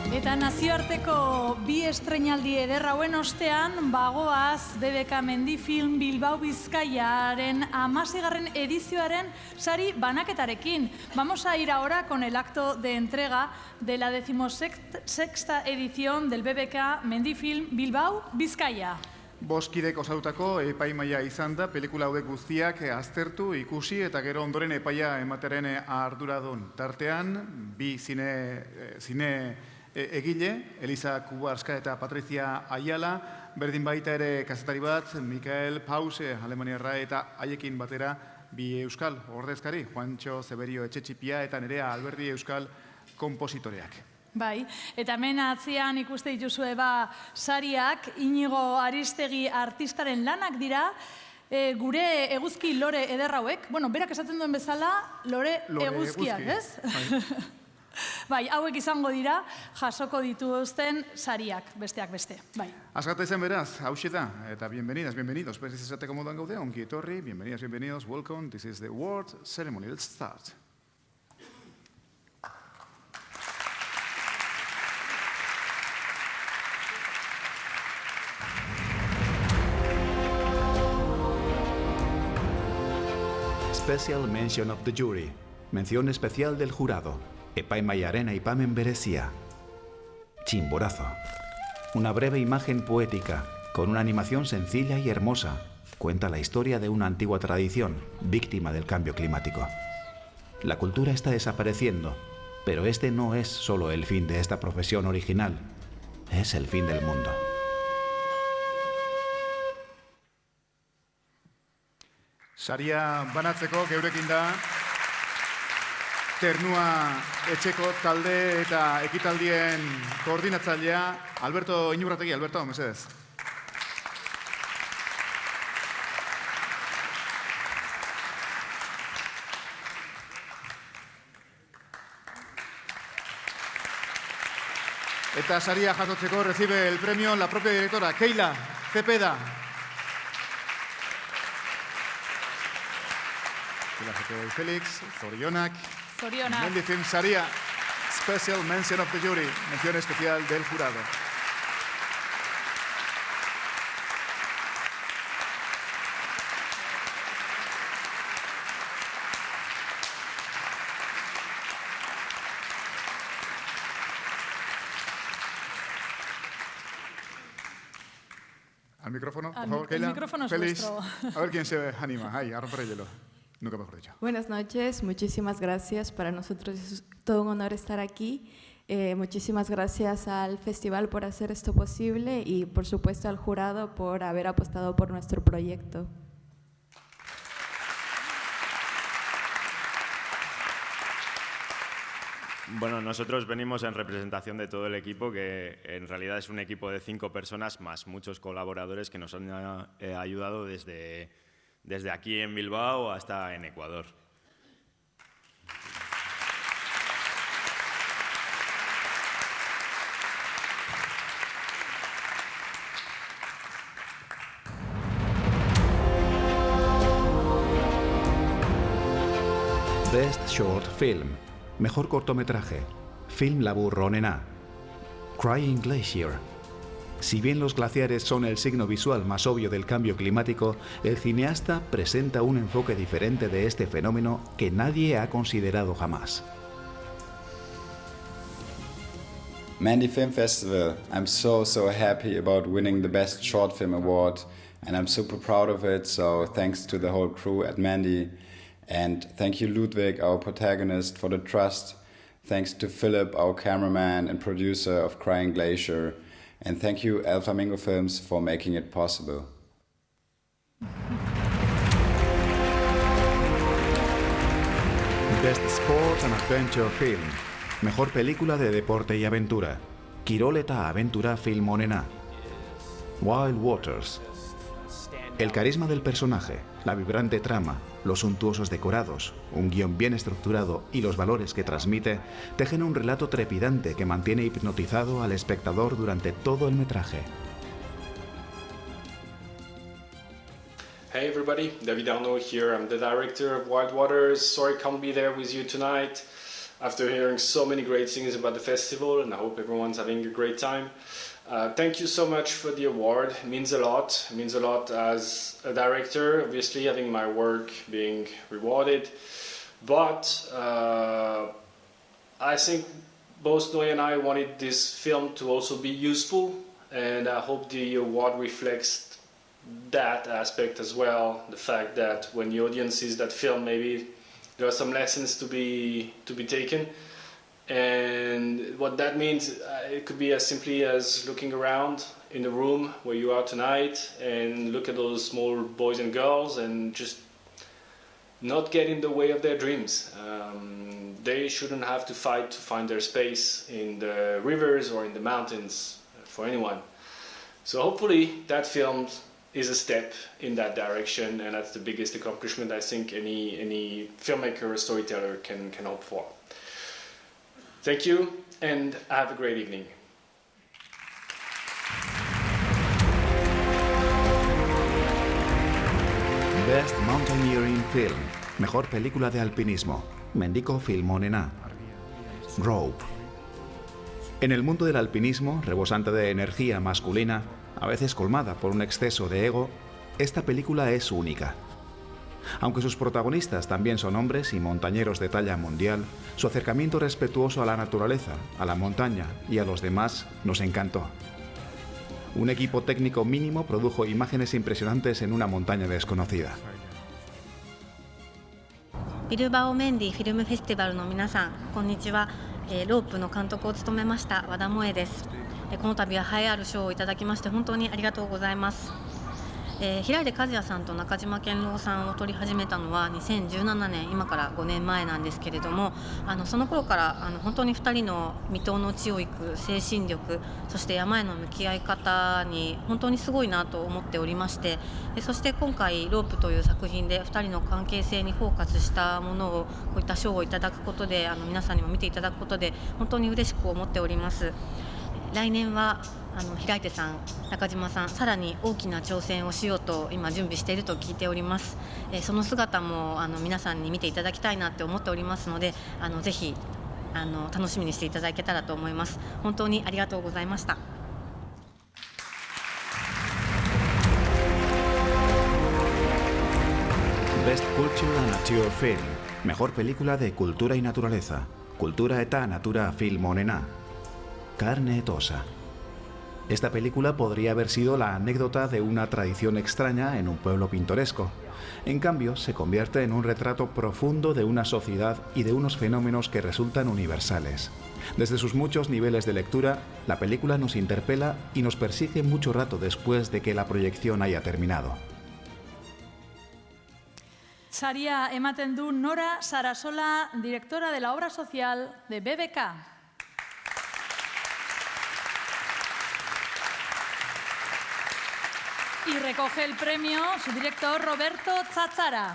Eta nazioarteko bi estreinaldi eder hauen ostean, bagoaz BBK Mendifilm Bilbao Bizkaiaren 16. edizioaren sari banaketarekin. Vamos a ir ahora con el acto de entrega de la 16ª edición del BBK Mendifilm Bilbao Bizkaia. Boskidek osatutako epaimaia izan da, pelikula hauek guztiak aztertu, ikusi eta gero ondoren epaia ematearen arduradun. Tartean, bi zine egile, Elisa Kubarska eta Patricia Ayala, berdin baita ere kazetari bat, Mikael Pause, alemaniarra eta haiekin batera bi euskal ordezkari, Juancho Zeberio Etxetxipia eta Nerea Alberdi euskal kompositoreak. Bai, eta hemen atzean ikuste dituzue sariak, Inigo Aristegi artistaren lanak dira, gure eguzki lore ederrauek, berak esaten duen bezala, lore eguzkiak, ez? Bai, hauek izango dira, jasoko dituzten sariak, besteak beste, bai. Azkata izan beraz, hauxe da, eta bienvenidas, bienvenidos, pues esateko moduan gaude, ongi etorri, bienvenidas, bienvenidos, welcome, this is the award ceremony, let's start. Special Mention of the Jury. Mención especial del jurado. Epaimaiaren aipamen berezia. Chimborazo. Una breve imagen poética, con una animación sencilla y hermosa. Cuenta la historia de una antigua tradición, víctima del cambio climático. La cultura está desapareciendo, pero este no es solo el fin de esta profesión original, es el fin del mundo. Saria banatzeko geurekin da Ternua etxeko talde eta ekitaldien koordinatzailea Alberto Inurrategi. Alberto, mesedez. Eta saria jasotzeko recibe el premio la propia directora, Keila Cepeda. Keila Félix, Zorionak. Mendifilm Saria, Special Mention of the Jury, mención especial del jurado. Al micrófono, por favor, Keila. El micrófono es Félix. vuestro. A ver quién se anima. Ahí, a romper el hielo. Nunca mejor dicho. Buenas noches, muchísimas gracias. Para nosotros es todo un honor estar aquí. Muchísimas gracias al festival por hacer esto posible y por supuesto al jurado por haber apostado por nuestro proyecto. Bueno, nosotros venimos en representación de todo el equipo, que en realidad es un equipo de 5 personas más muchos colaboradores que nos han ayudado desde aquí en Bilbao hasta en Ecuador. Best Short Film. Mejor cortometraje. Film labur onena. Crying Glacier. Si bien los glaciares son el signo visual más obvio del cambio climático, el cineasta presenta un enfoque diferente de este fenómeno que nadie ha considerado jamás. Mandy Film Festival. I'm so happy about winning the Best Short Film Award, and I'm super proud of it, so thanks to the whole crew at Mandy. And thank you, Ludwig, our protagonist, for the trust. Thanks to Philip, our cameraman and producer of Crying Glacier. And thank you, El Flamingo Films, for making it possible. Best Sport and Adventure Film. Mejor película de deporte y aventura. Kirol eta aventura film onena. Wild Waters. El carisma del personaje, la vibrante trama, los suntuosos decorados, un guión bien estructurado y los valores que transmite tejen un relato trepidante que mantiene hipnotizado al espectador durante todo el metraje. Hey everybody, David Arnaud here. I'm the director of Wild Waters. Sorry I can't be there with you tonight. after hearing so many great things about the festival, and I hope everyone's having a great time. Thank you so much for the award. It means a lot. It means a lot as a director, obviously having my work being rewarded. But I think both Noé and I wanted this film to also be useful, and I hope the award reflects that aspect as well. The fact that when the audience sees that film, maybe there are some lessons to be taken. And what that means, it could be as simply as looking around in the room where you are tonight and look at those small boys and girls and just not get in the way of their dreams. They shouldn't have to fight to find their space in the rivers or in the mountains for anyone. So hopefully that film is a step in that direction, and that's the biggest accomplishment I think any filmmaker or storyteller can hope for. Thank you, and have a great evening. Best Mountaineering Film, mejor película de alpinismo, Mendico Film Onena. Rope. En el mundo del alpinismo, rebosante de energía masculina, a veces colmada por un exceso de ego, esta película es única. Aunque sus protagonistas también son hombres y montañeros de talla mundial, su acercamiento respetuoso a la naturaleza, a la montaña y a los demás nos encantó. Un equipo técnico mínimo produjo imágenes impresionantes en una montaña desconocida. ビルバオメンディフィルムフェスティバルの皆さん、こんにちは。ロープの監督を務めました和田萌です。この度は栄えある賞をいただきまして本当にありがとうございます。平出和也さんと中島健郎さんを撮り始めたのは2017年、今から5年前なんですけれども、その頃から本当に2人の未踏の地を行く精神力、そして山への向き合い方に本当にすごいなと思っておりまして、そして今回ロープという作品で2人の関係性にフォーカスしたものをこういった賞をいただくことで皆さんにも見ていただくことで本当に嬉しく思っております。来年は平出さん、中島さん、さらに大きな挑戦をしようと今準備していると聞いております。その姿も皆さんに見ていただきたいなって思っておりますので、ぜひ楽しみにしていただけたらと思います。本当にありがとうございました。Best Culture and Nature Film, mejor película de cultura y naturaleza, Cultura eta Natura Film Onena. Carne Tosa. Esta película podría haber sido la anécdota de una tradición extraña en un pueblo pintoresco. En cambio, se convierte en un retrato profundo de una sociedad y de unos fenómenos que resultan universales. Desde sus muchos niveles de lectura, la película nos interpela y nos persigue mucho rato después de que la proyección haya terminado. Saria ematen du Nora Sarasola, directora de la obra social de BBK. Y recoge el premio su director Roberto Zazzara.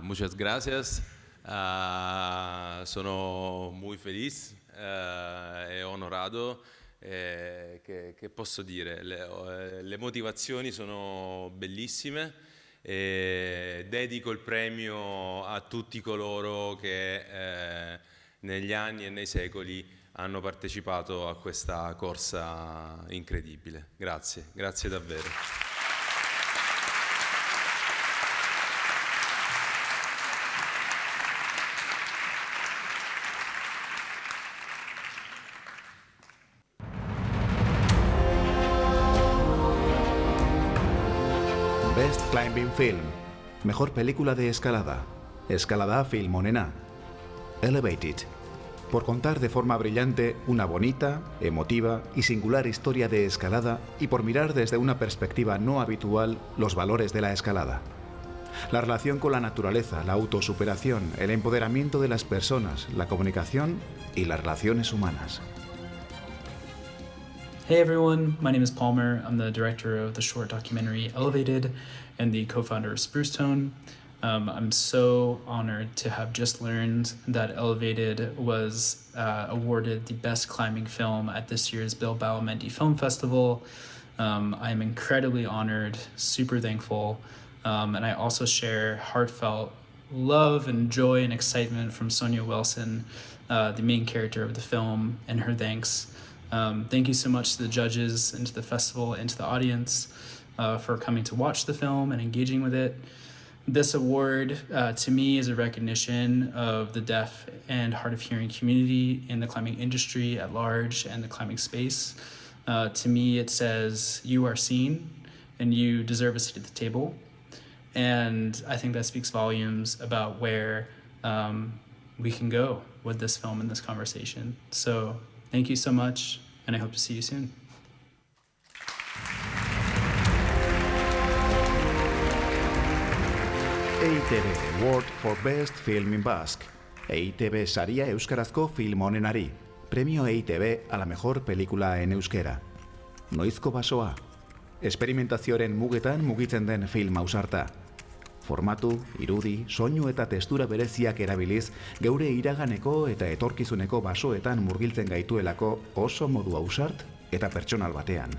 Muchas gracias. Sono muy feliz e onorato. Che posso dire? Le motivazioni sono bellissime. Dedico il premio a tutti coloro che negli anni e nei secoli hanno partecipato a questa corsa incredibile. Grazie, grazie davvero. Best Climbing Film, mejor película de escalada, Escalada Film Onena. Elevated, por contar de forma brillante una bonita, emotiva y singular historia de escalada y por mirar desde una perspectiva no habitual los valores de la escalada. La relación con la naturaleza, la autosuperación, el empoderamiento de las personas, la comunicación y las relaciones humanas. Hey everyone, my name is Palmer. I'm the director of the short documentary Elevated and the co-founder of Sprucetone. I'm so honored to have just learned that Elevated was awarded the best climbing film at this year's Bilbao Mendy Film Festival. I'm incredibly honored, super thankful, and I also share heartfelt love and joy and excitement from Sonia Wilson, the main character of the film, and her thanks. Thank you so much to the judges and to the festival and to the audience for coming to watch the film and engaging with it. This award, to me, is a recognition of the deaf and hard of hearing community in the climbing industry at large and the climbing space. To me, it says you are seen and you deserve a seat at the table. And I think that speaks volumes about where we can go with this film and this conversation. So thank you so much, and I hope to see you soon. EITB Award for Best Film in Basque. EITB saria euskarazko film onenari. Premio EITB a la mejor película en euskera. Noizko basoa. Esperimentazioaren mugetan mugitzen den film ausarta. Formatu, irudi, soinu eta testura bereziak erabiliz, geure iraganeko eta etorkizuneko basoetan murgiltzen gaituelako oso modu ausart eta pertsonal batean.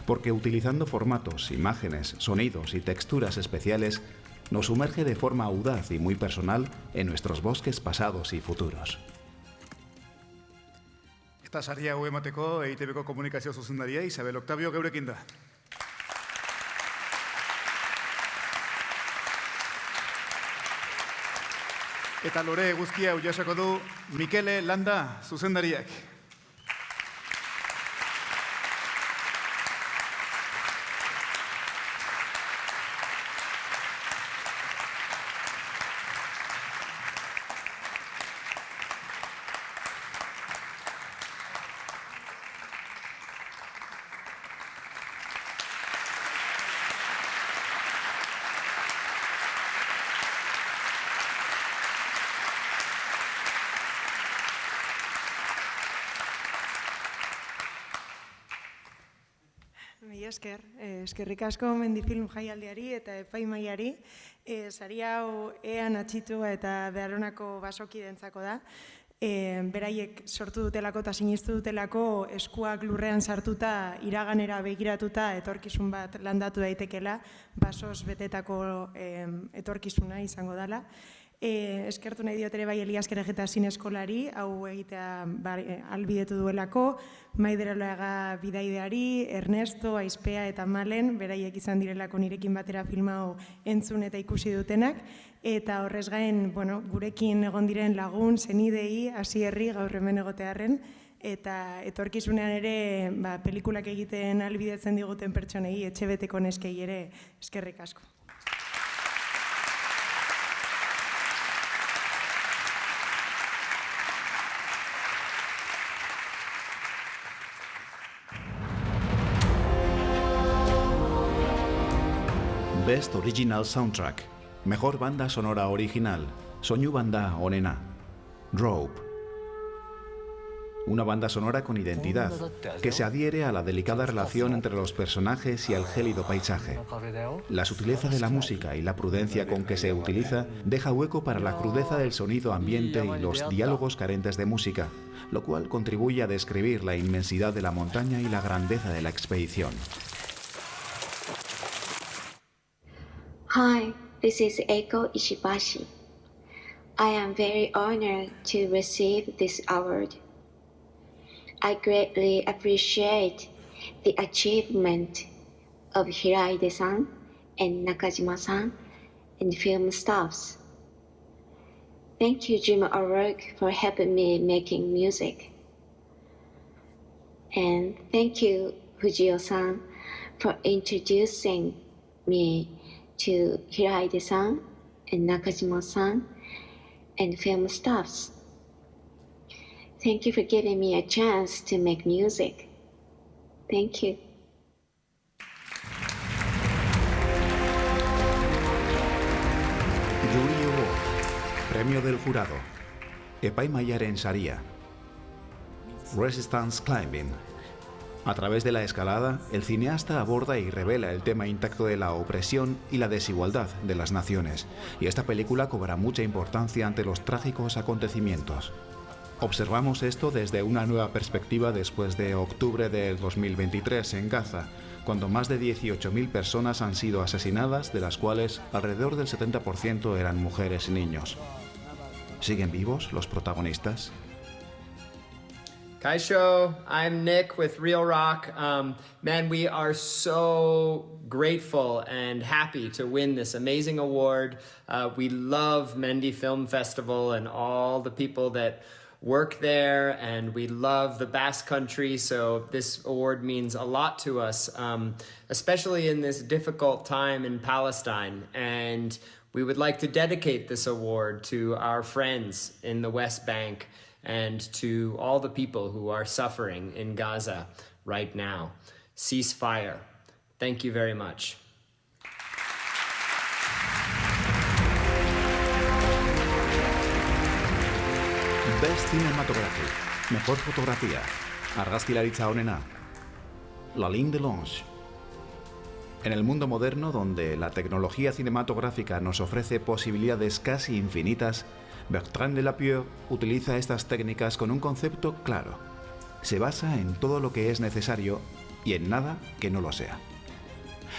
Porque utilizando formatos, imágenes, sonidos y texturas especiales, nos sumerge de forma audaz y muy personal en nuestros bosques pasados y futuros. Eta saria hau emateko EITBko komunikazio zuzendaria Isabel Octavio geurekin da. Eta lore guztia hau jasako du Mikele Landa zuzendariak. Eskerrik asko Mendifilm jaialdiari eta epaimaiari. Sari hau ean atxitua eta beharonako basokidentzako da. Beraiek sortu dutelako eta sinistu dutelako eskuak lurrean sartuta, iraganera begiratuta etorkizun bat landatu daitekela, basoz betetako etorkizuna izango dela. Eskertu nahi diot ere bai Elias Kerejeta Zineskolari, hau egitea albidetu duelako, Maider Oloaga bidaideari, Ernesto, Aizpea eta Malen, beraiek izan direlako nirekin batera filma hau entzun eta ikusi dutenak, eta horrez gain, gurekin egon diren lagun, zenidei, Asierri, gaur hemen egotearren, eta etorkizunean ere pelikulak egiten albidetzen diguten pertsonei, etxebeteko neskei ere eskerrik asko. Best Original Soundtrack. Mejor banda sonora original. Soinu banda onena. Rope. Una banda sonora con identidad, que se adhiere a la delicada relación entre los personajes y el gélido paisaje. La sutileza de la música y la prudencia con que se utiliza deja hueco para la crudeza del sonido ambiente y los diálogos carentes de música, lo cual contribuye a describir la inmensidad de la montaña y la grandeza de la expedición. Hi, this is Eiko Ishibashi. I am very honored to receive this award. I greatly appreciate the achievement of Hiraide-san and Nakajima-san and film staffs. Thank you, Jim O'Rourke, for helping me making music. And thank you, Fujio-san, for introducing me to Hiraide-san and Nakajima-san and film staffs. Thank you for giving me a chance to make music. Thank you. Jury Award. Premio del jurado. Epaimaiaren saria. Resistance Climbing. A través de la escalada, el cineasta aborda y revela el tema intacto de la opresión y la desigualdad de las naciones, y esta película cobra mucha importancia ante los trágicos acontecimientos. Observamos esto desde una nueva perspectiva después de octubre del 2023 en Gaza, cuando más de 18.000 personas han sido asesinadas, de las cuales alrededor del 70% eran mujeres y niños. ¿Siguen vivos los protagonistas? Kaisho, I'm Nick with Real Rock. Man, we are so grateful and happy to win this amazing award. We love Mendy Film Festival and all the people that work there, and we love the Basque Country, so this award means a lot to us, especially in this difficult time in Palestine. And we would like to dedicate this award to our friends in the West Bank and to all the people who are suffering in Gaza right now. Cease fire. Thank you very much. Best Cinematography, mejor fotografía, argazkilaritza onena, La Ligne de Lange. En el mundo moderno, donde la tecnología cinematográfica nos ofrece posibilidades casi infinitas, Bertrand Delapierre utiliza estas técnicas con un concepto claro. Se basa en todo lo que es necesario y en nada que no lo sea.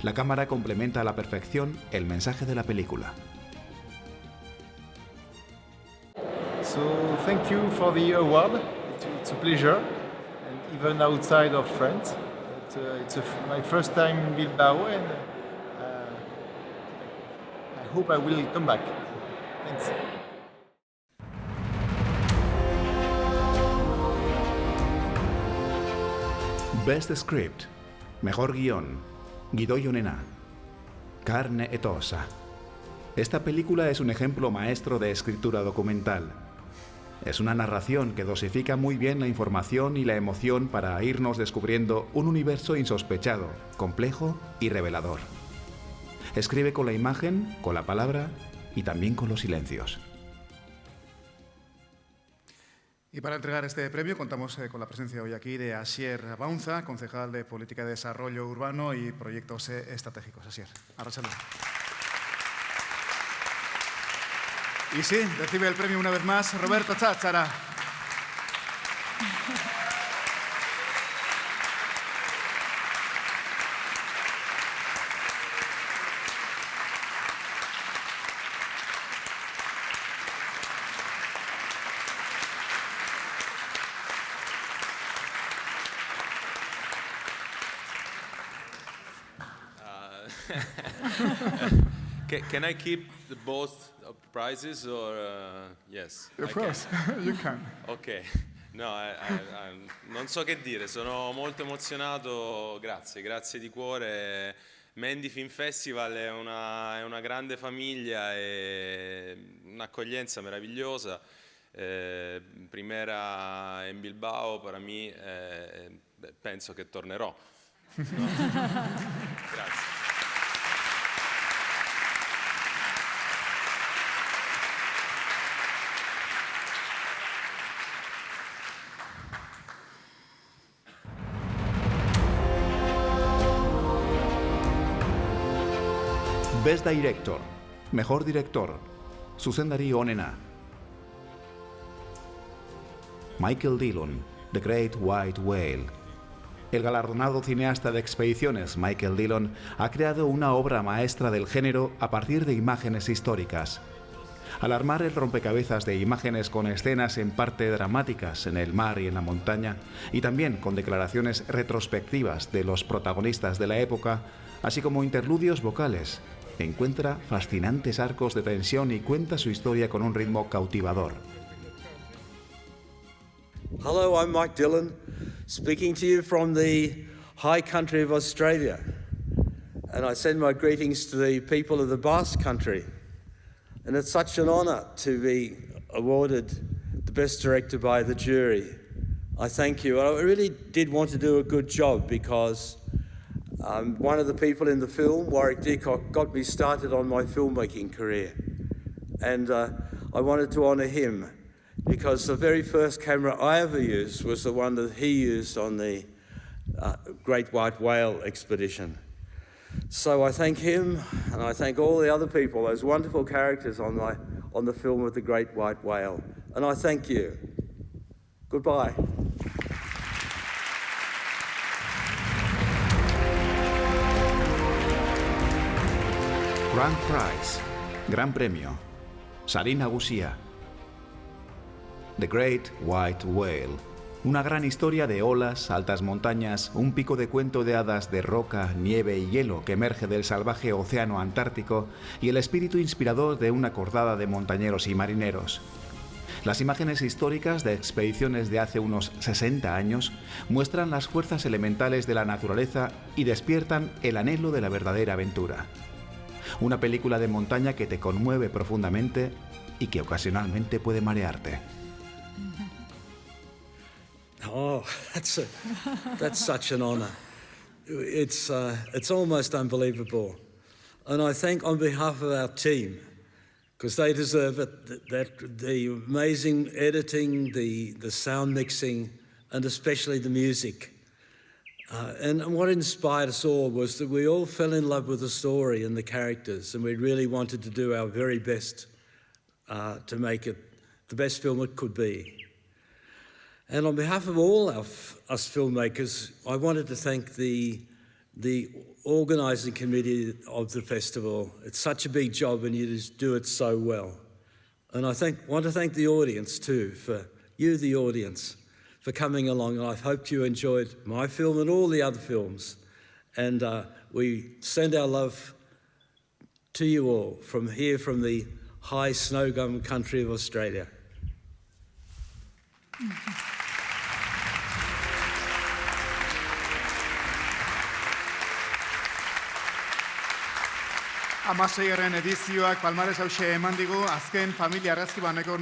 La cámara complementa a la perfección el mensaje de la película. So thank you for the award. It's a pleasure, and even outside of France. It's my first time in Bilbao, and I hope I will come back. Thanks. Best Script, mejor guión, Gidoy Onena, Carne et Ossa. Esta película es un ejemplo maestro de escritura documental. Es una narración que dosifica muy bien la información y la emoción para irnos descubriendo un universo insospechado, complejo y revelador. Escribe con la imagen, con la palabra y también con los silencios. Y para entregar este premio contamos con la presencia hoy aquí de Asier Baunza, concejal de Política de Desarrollo Urbano y Proyectos Estratégicos. Asier, arráchalo. Y sí, recibe el premio una vez más Roberto Cháchara. Can I keep both prizes or yes? Of course, you can. Ok, no, non so che dire, sono molto emozionato, grazie di cuore. Mendy Film Festival è una grande famiglia e un'accoglienza meravigliosa. Primera in Bilbao, per me, penso che tornerò. No? Grazie. Best Director, mejor director, zuzendari onena. Michael Dillon, The Great White Whale. El galardonado cineasta de expediciones Michael Dillon ha creado una obra maestra del género a partir de imágenes históricas. Al armar el rompecabezas de imágenes con escenas en parte dramáticas en el mar y en la montaña, y también con declaraciones retrospectivas de los protagonistas de la época, así como interludios vocales, encuentra fascinantes arcos de tensión y cuenta su historia con un ritmo cautivador. Hello, I'm Mike Dillon, speaking to you from the high country of Australia. And I send my greetings to the people of the Basque Country. And it's such an honour to be awarded the Best Director by the jury. I thank you. I really did want to do a good job because one of the people in the film, Warwick Deacock, got me started on my filmmaking career. And I wanted to honour him because the very first camera I ever used was the one that he used on the great white whale expedition. So I thank him, and I thank all the other people, those wonderful characters on the film of the great white whale. And I thank you. Goodbye. Grand Prize, Gran Premio, Sari Nagusia. The Great White Whale, una gran historia de olas, altas montañas, un pico de cuento de hadas de roca, nieve y hielo que emerge del salvaje océano Antártico y el espíritu inspirador de una cordada de montañeros y marineros. Las imágenes históricas de expediciones de hace unos 60 años muestran las fuerzas elementales de la naturaleza y despiertan el anhelo de la verdadera aventura. Una película de montaña que te conmueve profundamente y que ocasionalmente puede marearte. Oh, that's such an honour. It's almost unbelievable. And I thank on behalf of our team, because they deserve it, that the amazing editing, the sound mixing, and especially the music. And what inspired us all was that we all fell in love with the story and the characters, and we really wanted to do our very best to make it the best film it could be. And on behalf of all us filmmakers, I wanted to thank the organising committee of the festival. It's such a big job and you just do it so well. And I want to thank the audience too, for you, the audience, for coming along. And I hope you enjoyed my film and all the other films. And we send our love to you all from here, from the high snow-gum country of Australia. Amaseigarren edizioak palmares hause eman digu, azken familia argazki baneko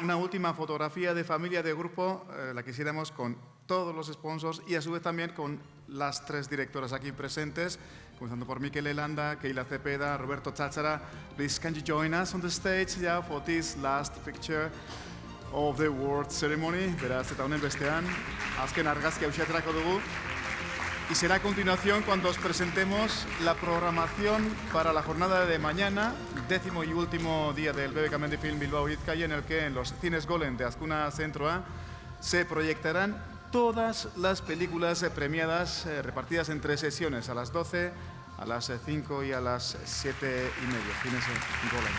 una última fotografía de familia de grupo, la que hiciéramos con todos los sponsors y a su vez también con las tres directoras aquí presentes, comenzando por Mikel Elanda, Keila Cepeda, Roberto Cháchara. Please, can you join us on the stage for this last picture of the award ceremony? Beraz, eta honen bestean, azken argazki hause aterako dugu. Y será a continuación cuando os presentemos la programación para la jornada de mañana, 10º y último día del BBK Mendy Film Bilbao Bizkaia, en el que en los cines Golem de Azkuna Centro A se proyectarán todas las películas premiadas repartidas en 3 sesiones, a las 12, a las 5 y a las 7:30. Cines Golem.